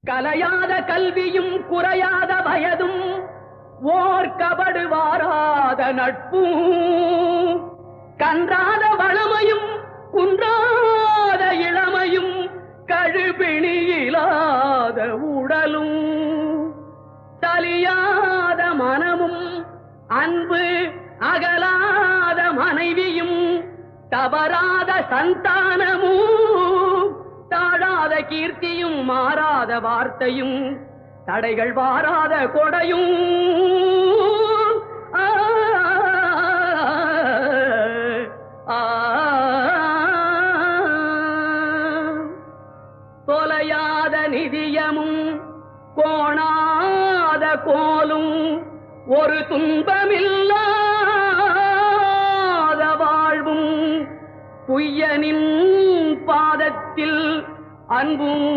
கலையாத கல்வியும் குறையாத வயதும் ஓர் கபடு வாராத நட்பும் கன்றாத வளமையும் குன்றாத இளமையும் கழுபிணியிலாத உடலும் தலியாத மனமும் அன்பு அகலாத மனைவியும் தவறாத சந்தானமும் தாழாத கீர்த்தியும் மாறாத வார்த்தையும் தடைகள் வாராத கொடையும் தொலையாத நிதியமும் கோணாத கோலும் ஒரு துன்பமில்லாத வாழ்வும் குய்யனின் பாதத்தில் அன்பும்